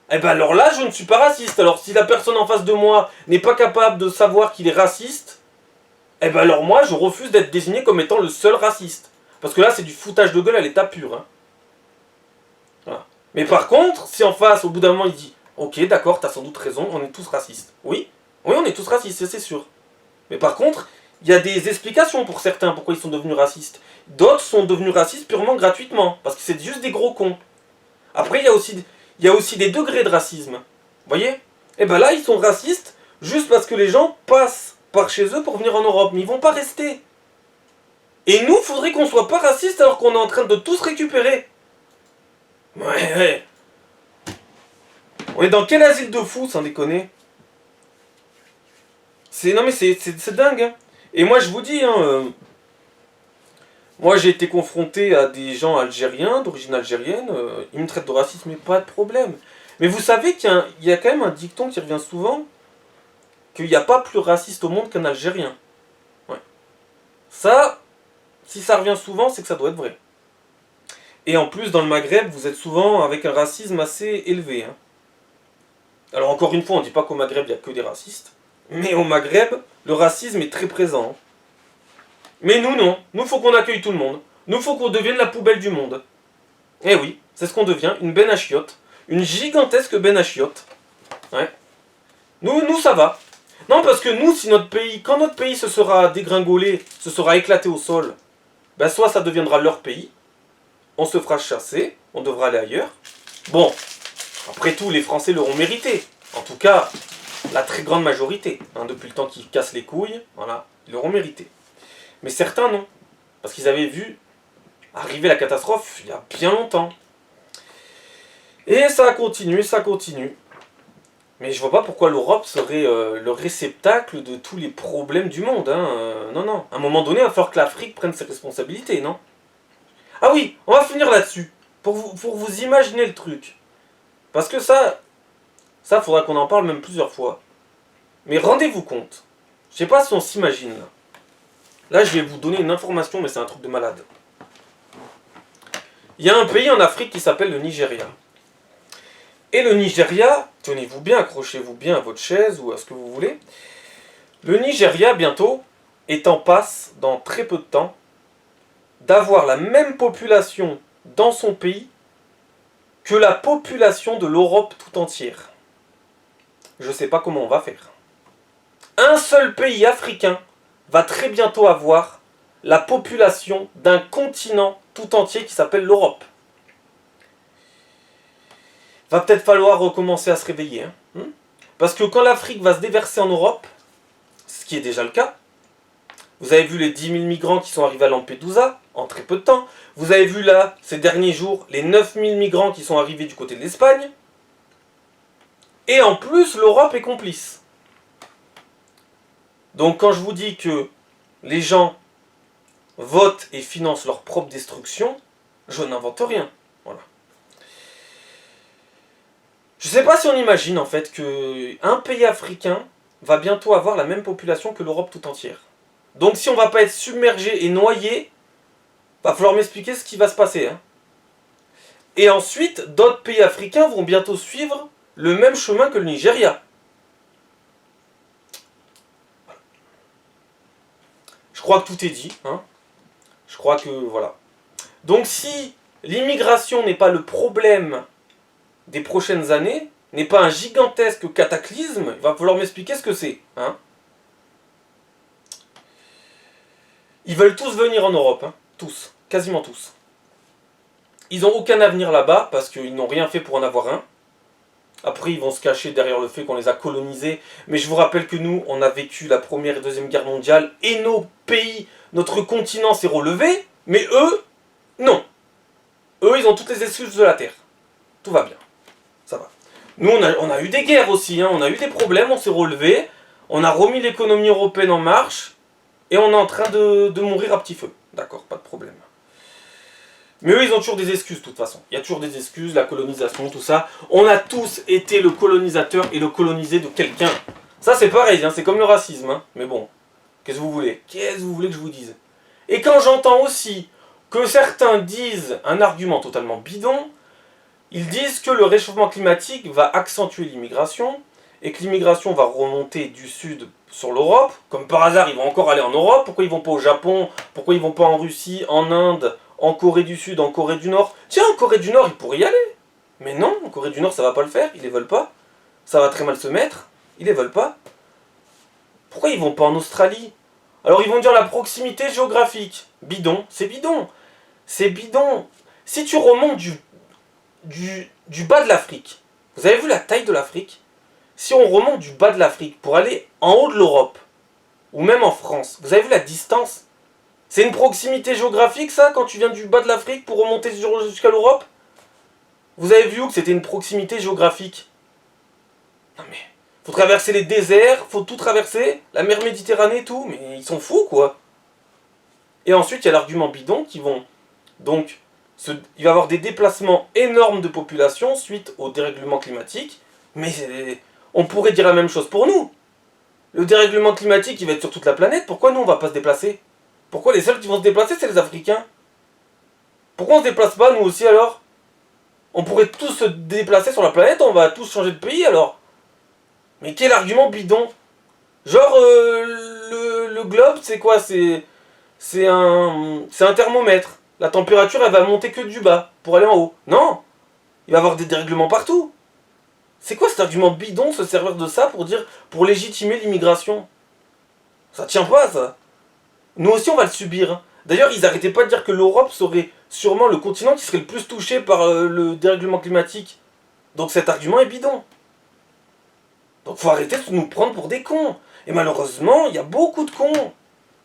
Eh ben alors là, je ne suis pas raciste. Alors si la personne en face de moi n'est pas capable de savoir qu'il est raciste, eh ben alors moi, je refuse d'être désigné comme étant le seul raciste. Parce que là, c'est du foutage de gueule à l'état pur. Hein. Voilà. Mais par contre, si en face, au bout d'un moment, il dit « Ok, d'accord, t'as sans doute raison, on est tous racistes. » Oui, on est tous racistes, c'est sûr. Mais par contre, il y a des explications pour certains pourquoi ils sont devenus racistes. D'autres sont devenus racistes purement gratuitement, parce que c'est juste des gros cons. Après, il y a aussi des degrés de racisme. Vous voyez? Et ben là, ils sont racistes juste parce que les gens passent par chez eux pour venir en Europe, mais ils vont pas rester. Et nous, faudrait qu'on soit pas racistes alors qu'on est en train de tous récupérer. Ouais. On est dans quel asile de fous, sans déconner? Non mais c'est dingue. Hein. Et moi, je vous dis, hein, moi j'ai été confronté à des gens algériens, d'origine algérienne, ils me traitent de raciste, mais pas de problème. Mais vous savez qu'il y a quand même un dicton qui revient souvent, qu'il n'y a pas plus raciste au monde qu'un Algérien. Ouais. Ça, si ça revient souvent, c'est que ça doit être vrai. Et en plus, dans le Maghreb, vous êtes souvent avec un racisme assez élevé. Hein. Alors encore une fois, on ne dit pas qu'au Maghreb, il n'y a que des racistes. Mais au Maghreb, le racisme est très présent. Mais nous, non. Nous, faut qu'on accueille tout le monde. Nous, faut qu'on devienne la poubelle du monde. Eh oui, c'est ce qu'on devient, une benne à chiottes. Une gigantesque benne à chiottes. Ouais. Nous, ça va. Non, parce que nous, quand notre pays se sera dégringolé, se sera éclaté au sol, ben soit ça deviendra leur pays, on se fera chasser, on devra aller ailleurs. Bon, après tout, les Français l'auront mérité. En tout cas, la très grande majorité. Hein, depuis le temps qu'ils cassent les couilles, voilà, ils l'auront mérité. Mais certains non. Parce qu'ils avaient vu arriver la catastrophe il y a bien longtemps. Et ça continue, ça continue. Mais je vois pas pourquoi l'Europe serait le réceptacle de tous les problèmes du monde. Hein. Non. À un moment donné, il va falloir que l'Afrique prenne ses responsabilités, non? Ah oui, on va finir là-dessus. Pour vous imaginer le truc. Parce que ça faudra qu'on en parle même plusieurs fois. Mais rendez-vous compte. Je sais pas si on s'imagine là. Là, je vais vous donner une information, mais c'est un truc de malade. Il y a un pays en Afrique qui s'appelle le Nigeria. Et le Nigeria, tenez-vous bien, accrochez-vous bien à votre chaise ou à ce que vous voulez. Le Nigeria, bientôt, est en passe, dans très peu de temps, d'avoir la même population dans son pays que la population de l'Europe tout entière. Je sais pas comment on va faire. un seul pays africain va très bientôt avoir la population d'un continent tout entier qui s'appelle l'Europe. Va peut-être falloir recommencer à se réveiller. Parce que quand l'Afrique va se déverser en Europe, ce qui est déjà le cas, vous avez vu les 10 000 migrants qui sont arrivés à Lampedusa en très peu de temps. Vous avez vu là, ces derniers jours, les 9 000 migrants qui sont arrivés du côté de l'Espagne. Et en plus, l'Europe est complice. Donc quand je vous dis que les gens votent et financent leur propre destruction, je n'invente rien. Voilà. Je ne sais pas si on imagine en fait qu'un pays africain va bientôt avoir la même population que l'Europe tout entière. Donc si on ne va pas être submergé et noyé, va falloir m'expliquer ce qui va se passer. Et ensuite, d'autres pays africains vont bientôt suivre le même chemin que le Nigeria. Je crois que tout est dit. Je crois que voilà. Donc si l'immigration n'est pas le problème des prochaines années, n'est pas un gigantesque cataclysme, il va falloir m'expliquer ce que c'est. Ils veulent tous venir en Europe. Tous. Quasiment tous. Ils n'ont aucun avenir là-bas parce qu'ils n'ont rien fait pour en avoir un. Après, ils vont se cacher derrière le fait qu'on les a colonisés. Mais je vous rappelle que nous, on a vécu la Première et Deuxième Guerre mondiale et nos pays, notre continent s'est relevé. Mais eux, non. Eux, ils ont toutes les excuses de la Terre. Tout va bien. Ça va. Nous, on a eu des guerres aussi. On a eu des problèmes, on s'est relevé. On a remis l'économie européenne en marche. Et on est en train de mourir à petit feu. D'accord, pas de problème. Mais eux, ils ont toujours des excuses, de toute façon. Il y a toujours des excuses, la colonisation, tout ça. On a tous été le colonisateur et le colonisé de quelqu'un. Ça, c'est pareil, c'est comme le racisme. Mais bon, qu'est-ce que vous voulez? Qu'est-ce que vous voulez que je vous dise? Et quand j'entends aussi que certains disent un argument totalement bidon, ils disent que le réchauffement climatique va accentuer l'immigration et que l'immigration va remonter du sud sur l'Europe. Comme par hasard, ils vont encore aller en Europe. Pourquoi ils vont pas au Japon? Pourquoi ils vont pas en Russie, en Inde, en Corée du Sud, en Corée du Nord? Tiens, en Corée du Nord, ils pourraient y aller. Mais non, en Corée du Nord, ça va pas le faire. Ils les veulent pas. Ça va très mal se mettre. Ils les veulent pas. Pourquoi ils vont pas en Australie? Alors ils vont dire la proximité géographique. Bidon, c'est bidon. C'est bidon. Si tu remontes du bas de l'Afrique, vous avez vu la taille de l'Afrique? Si on remonte du bas de l'Afrique pour aller en haut de l'Europe, ou même en France, vous avez vu la distance? C'est une proximité géographique ça, quand tu viens du bas de l'Afrique pour remonter jusqu'à l'Europe? Vous avez vu où que c'était une proximité géographique? Non mais, faut traverser les déserts, faut tout traverser, la mer Méditerranée, tout, mais ils sont fous quoi. Et ensuite il y a l'argument bidon qui vont, donc, il va y avoir des déplacements énormes de population suite au dérèglement climatique, mais on pourrait dire la même chose pour nous. Le dérèglement climatique, il va être sur toute la planète, pourquoi nous on va pas se déplacer? Pourquoi les seuls qui vont se déplacer, c'est les Africains? Pourquoi on se déplace pas, nous aussi, alors? On pourrait tous se déplacer sur la planète, on va tous changer de pays, alors? Mais quel argument bidon? Genre, le globe, c'est quoi? C'est un thermomètre. La température, elle va monter que du bas, pour aller en haut. Non! Il va y avoir des dérèglements partout. C'est quoi cet argument bidon, se servir de ça pour légitimer l'immigration? Ça tient pas, ça. Nous aussi, on va le subir. D'ailleurs, ils arrêtaient pas de dire que l'Europe serait sûrement le continent qui serait le plus touché par le dérèglement climatique. Donc cet argument est bidon. Donc faut arrêter de nous prendre pour des cons. Et malheureusement, il y a beaucoup de cons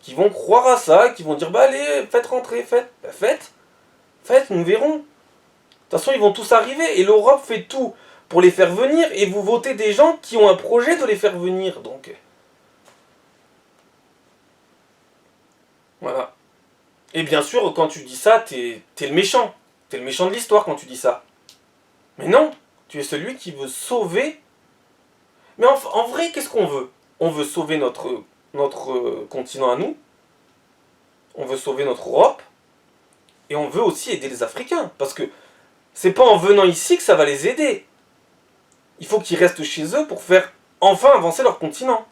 qui vont croire à ça, qui vont dire bah allez, faites rentrer, faites. Bah, faites, nous verrons. De toute façon, ils vont tous arriver et l'Europe fait tout pour les faire venir et vous votez des gens qui ont un projet de les faire venir. Donc voilà. Et bien sûr, quand tu dis ça, t'es le méchant. T'es le méchant de l'histoire quand tu dis ça. Mais non, tu es celui qui veut sauver. Mais en vrai, qu'est-ce qu'on veut? On veut sauver notre continent à nous. On veut sauver notre Europe. Et on veut aussi aider les Africains. Parce que c'est pas en venant ici que ça va les aider. Il faut qu'ils restent chez eux pour faire enfin avancer leur continent.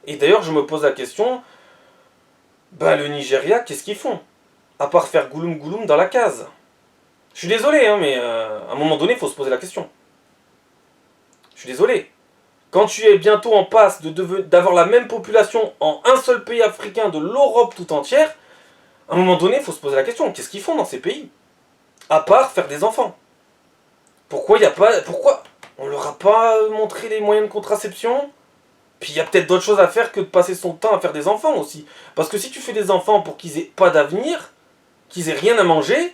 Et d'ailleurs, je me pose la question, le Nigeria, qu'est-ce qu'ils font? À part faire gouloum gouloum dans la case. Je suis désolé, mais à un moment donné, il faut se poser la question. Je suis désolé. quand tu es bientôt en passe d'avoir la même population en un seul pays africain de l'Europe tout entière, à un moment donné, il faut se poser la question, qu'est-ce qu'ils font dans ces pays? À part faire des enfants. Pourquoi on leur a pas montré les moyens de contraception? Puis il y a peut-être d'autres choses à faire que de passer son temps à faire des enfants aussi. Parce que si tu fais des enfants pour qu'ils aient pas d'avenir, qu'ils aient rien à manger,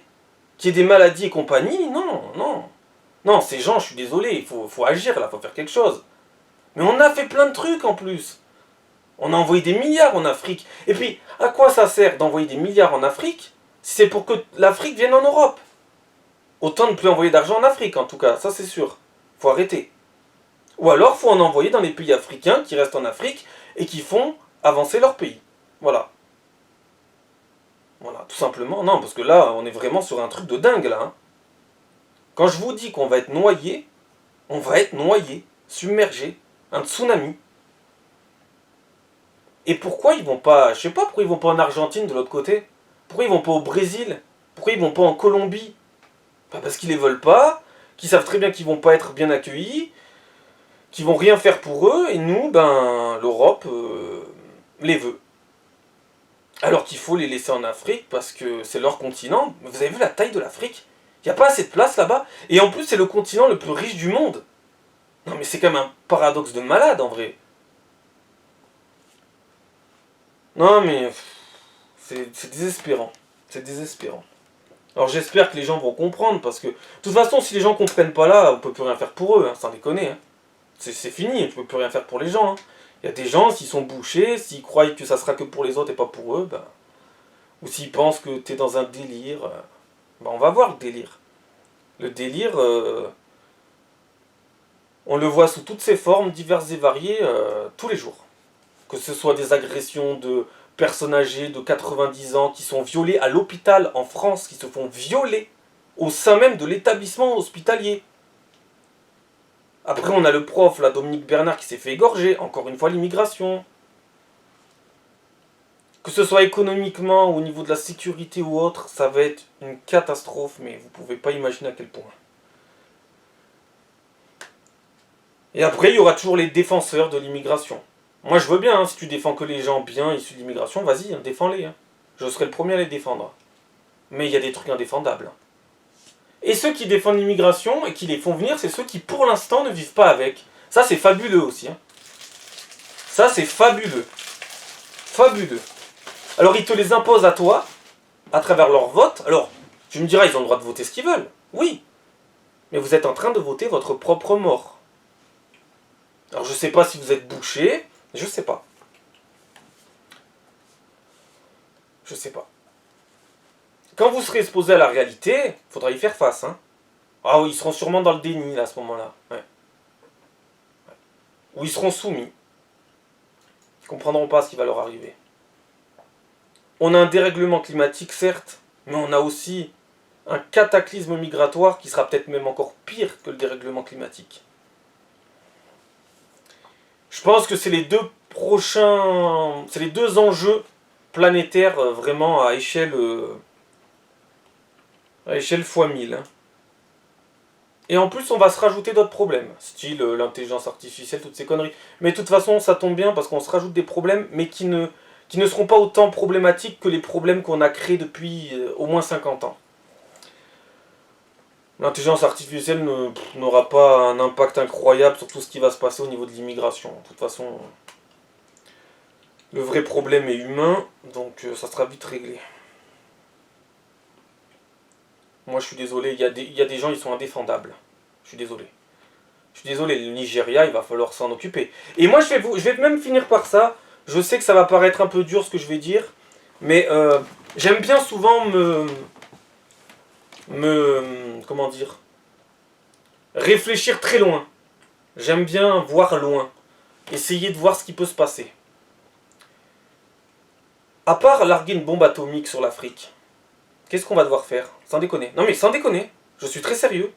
qu'il y ait des maladies et compagnie, non, non. Non, ces gens, je suis désolé, faut agir là, faut faire quelque chose. Mais on a fait plein de trucs en plus. On a envoyé des milliards en Afrique. Et puis, à quoi ça sert d'envoyer des milliards en Afrique si c'est pour que l'Afrique vienne en Europe? Autant ne plus envoyer d'argent en Afrique, en tout cas, ça c'est sûr. Faut arrêter. Ou alors, faut en envoyer dans les pays africains qui restent en Afrique et qui font avancer leur pays. Voilà. Voilà, tout simplement. Non, parce que là, on est vraiment sur un truc de dingue, là. Hein. Quand je vous dis qu'on va être noyé, on va être noyé, submergé, un tsunami. Et pourquoi ils vont pas, je sais pas, pourquoi ils vont pas en Argentine de l'autre côté? Pourquoi ils vont pas au Brésil? Pourquoi ils vont pas en Colombie? Parce qu'ils les veulent pas, qu'ils savent très bien qu'ils vont pas être bien accueillis, qu'ils vont rien faire pour eux, et nous, l'Europe les veut. Alors qu'il faut les laisser en Afrique parce que c'est leur continent. Vous avez vu la taille de l'Afrique? Il n'y a pas assez de place là-bas. Et en plus, c'est le continent le plus riche du monde. Non mais c'est quand même un paradoxe de malade en vrai. Non mais c'est désespérant. C'est désespérant. Alors j'espère que les gens vont comprendre parce que de toute façon si les gens comprennent pas là, on peut plus rien faire pour eux, hein, sans déconner. Hein. C'est fini, tu peux plus rien faire pour les gens. Hein. Il y a des gens, s'ils sont bouchés, s'ils croient que ça sera que pour les autres et pas pour eux, ou s'ils pensent que t'es dans un délire, on va voir le délire. Le délire, on le voit sous toutes ses formes, diverses et variées, tous les jours. Que ce soit des agressions de personnes âgées de 90 ans qui sont violées à l'hôpital en France, qui se font violer au sein même de l'établissement hospitalier. Après, on a le prof, là, Dominique Bernard, qui s'est fait égorger. Encore une fois, l'immigration. Que ce soit économiquement ou au niveau de la sécurité ou autre, ça va être une catastrophe, mais vous pouvez pas imaginer à quel point. Et après, il y aura toujours les défenseurs de l'immigration. Moi, je veux bien, hein, si tu défends que les gens bien issus de l'immigration, vas-y, hein, défends-les. Hein. Je serai le premier à les défendre. Mais il y a des trucs indéfendables. Et ceux qui défendent l'immigration et qui les font venir, c'est ceux qui, pour l'instant, ne vivent pas avec. Ça, c'est fabuleux aussi. Hein. Ça, c'est fabuleux. Fabuleux. Alors, ils te les imposent à toi, à travers leur vote. Alors, tu me diras, ils ont le droit de voter ce qu'ils veulent. Oui. Mais vous êtes en train de voter votre propre mort. Alors, je sais pas si vous êtes bouché. Je sais pas. Je sais pas. Quand vous serez exposé à la réalité, il faudra y faire face. Hein. Ah oui, ils seront sûrement dans le déni là, à ce moment-là. Ouais. Ou ils seront soumis. Ils comprendront pas ce qui va leur arriver. On a un dérèglement climatique, certes, mais on a aussi un cataclysme migratoire qui sera peut-être même encore pire que le dérèglement climatique. Je pense que c'est les deux enjeux planétaires vraiment à échelle fois 1000. Hein. Et en plus, on va se rajouter d'autres problèmes, style l'intelligence artificielle, toutes ces conneries. Mais de toute façon, ça tombe bien parce qu'on se rajoute des problèmes, mais qui ne seront pas autant problématiques que les problèmes qu'on a créés depuis au moins 50 ans. L'intelligence artificielle n'aura pas un impact incroyable sur tout ce qui va se passer au niveau de l'immigration. De toute façon, le vrai problème est humain, donc ça sera vite réglé. Moi, je suis désolé, il y a des gens, ils sont indéfendables. Je suis désolé. Je suis désolé, le Nigeria, il va falloir s'en occuper. Et moi, je vais même finir par ça. Je sais que ça va paraître un peu dur ce que je vais dire, mais j'aime bien souvent comment dire, réfléchir très loin. J'aime bien voir loin. Essayer de voir ce qui peut se passer. À part larguer une bombe atomique sur l'Afrique, qu'est-ce qu'on va devoir faire? Sans déconner. Non mais sans déconner. Je suis très sérieux.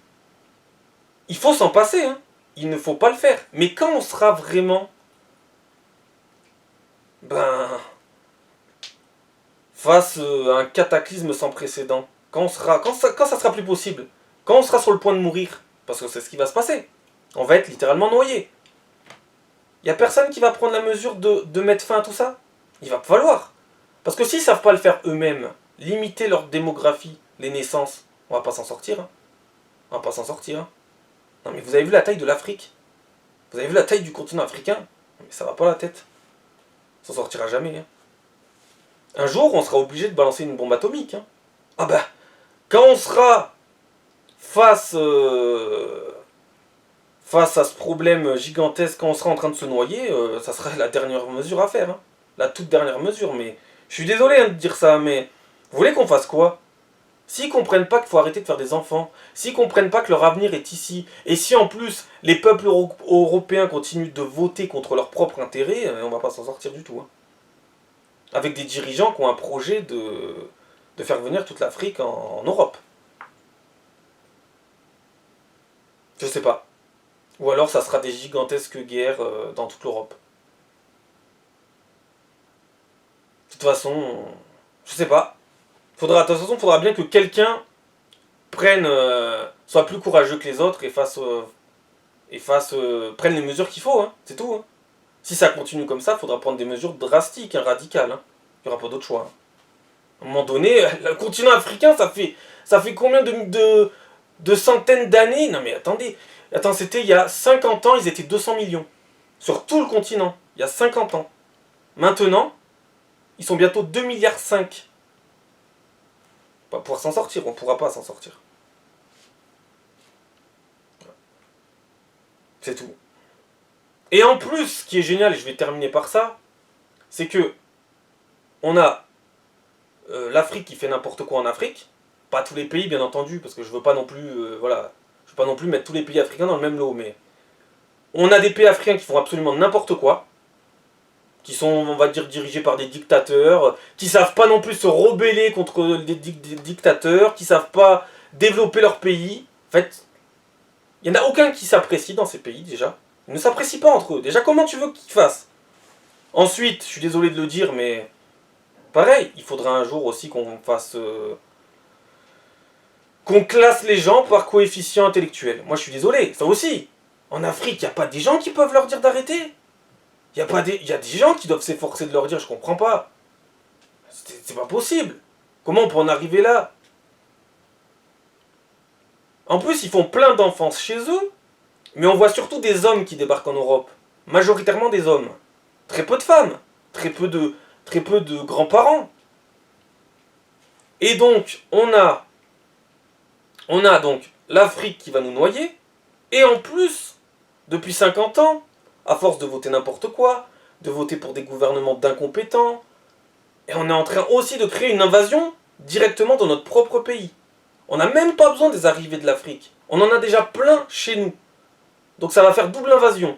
Il faut s'en passer, hein. Il ne faut pas le faire. Mais quand on sera vraiment... face à un cataclysme sans précédent, quand ça sera plus possible, quand on sera sur le point de mourir, parce que c'est ce qui va se passer, on va être littéralement noyé. Il n'y a personne qui va prendre la mesure de mettre fin à tout ça. Il va falloir. Parce que s'ils ne savent pas le faire eux-mêmes, limiter leur démographie, les naissances, on va pas s'en sortir. Hein. On va pas s'en sortir. Hein. Non mais vous avez vu la taille de l'Afrique? Vous avez vu la taille du continent africain? Mais ça va pas la tête. On s'en sortira jamais. Hein. Un jour, on sera obligé de balancer une bombe atomique. Hein. Ah bah, quand on sera face à ce problème gigantesque, quand on sera en train de se noyer, ça sera la dernière mesure à faire. Hein. La toute dernière mesure. Mais je suis désolé hein, de dire ça, mais vous voulez qu'on fasse quoi? S'ils comprennent pas qu'il faut arrêter de faire des enfants, s'ils comprennent pas que leur avenir est ici, et si en plus les peuples européens continuent de voter contre leur propre intérêt, on va pas s'en sortir du tout. Hein. Avec des dirigeants qui ont un projet de faire venir toute l'Afrique en Europe. Je sais pas. Ou alors ça sera des gigantesques guerres dans toute l'Europe. De toute façon, je sais pas. De toute façon, faudra bien que quelqu'un prenne, soit plus courageux que les autres et prenne les mesures qu'il faut. Hein. C'est tout. Hein. Si ça continue comme ça, faudra prendre des mesures drastiques, hein, radicales. Hein. Il n'y aura pas d'autre choix. Hein. À un moment donné, le continent africain, ça fait combien de centaines d'années? Non mais attendez. Attends, c'était il y a 50 ans, ils étaient 200 millions. Sur tout le continent, il y a 50 ans. Maintenant, ils sont bientôt 2,5 milliards. On va pouvoir s'en sortir, on ne pourra pas s'en sortir. C'est tout. Et en plus, ce qui est génial, et je vais terminer par ça, c'est que on a l'Afrique qui fait n'importe quoi en Afrique. Pas tous les pays, bien entendu, parce que je veux pas non plus, je veux pas non plus mettre tous les pays africains dans le même lot, mais on a des pays africains qui font absolument n'importe quoi, qui sont, on va dire, dirigés par des dictateurs, qui savent pas non plus se rebeller contre des dictateurs, qui savent pas développer leur pays. En fait, il n'y en a aucun qui s'apprécie dans ces pays, déjà. Ils ne s'apprécient pas entre eux. Déjà, comment tu veux qu'ils fassent? Ensuite, je suis désolé de le dire, mais pareil, il faudra un jour aussi qu'on fasse... qu'on classe les gens par coefficient intellectuel. Moi, je suis désolé, ça aussi. En Afrique, il n'y a pas des gens qui peuvent leur dire d'arrêter. Il y a des gens qui doivent s'efforcer de leur dire, je comprends pas. C'est pas possible. Comment on peut en arriver là? En plus, ils font plein d'enfants chez eux, mais on voit surtout des hommes qui débarquent en Europe. Majoritairement des hommes. Très peu de femmes. Très peu de grands-parents. Et donc, on a donc l'Afrique qui va nous noyer, et en plus, depuis 50 ans, à force de voter n'importe quoi, de voter pour des gouvernements d'incompétents, et on est en train aussi de créer une invasion directement dans notre propre pays. On n'a même pas besoin des arrivées de l'Afrique. On en a déjà plein chez nous. Donc ça va faire double invasion.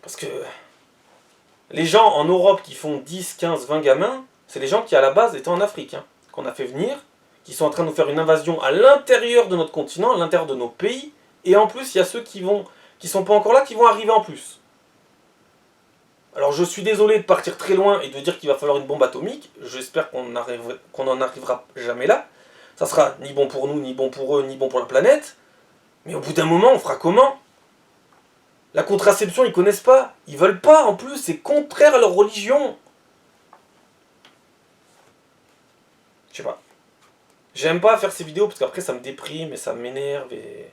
Parce que les gens en Europe qui font 10, 15, 20 gamins, c'est les gens qui à la base étaient en Afrique, hein, qu'on a fait venir, qui sont en train de nous faire une invasion à l'intérieur de notre continent, à l'intérieur de nos pays, et en plus il y a ceux qui sont pas encore là, qui vont arriver en plus. Alors je suis désolé de partir très loin et de dire qu'il va falloir une bombe atomique, j'espère qu'on n'en arrivera jamais là, ça sera ni bon pour nous, ni bon pour eux, ni bon pour la planète, mais au bout d'un moment on fera comment? La contraception ils connaissent pas, ils veulent pas en plus, c'est contraire à leur religion. Je sais pas. J'aime pas faire ces vidéos parce qu'après ça me déprime et ça m'énerve et...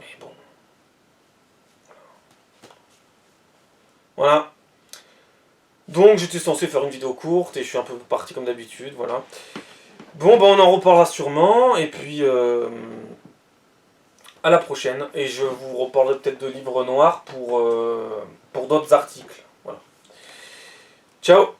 Mais bon. Voilà. Donc j'étais censé faire une vidéo courte et je suis un peu parti comme d'habitude, voilà. Bon bah on en reparlera sûrement et puis à la prochaine et je vous reparlerai peut-être de livres noirs pour d'autres articles. Voilà. Ciao.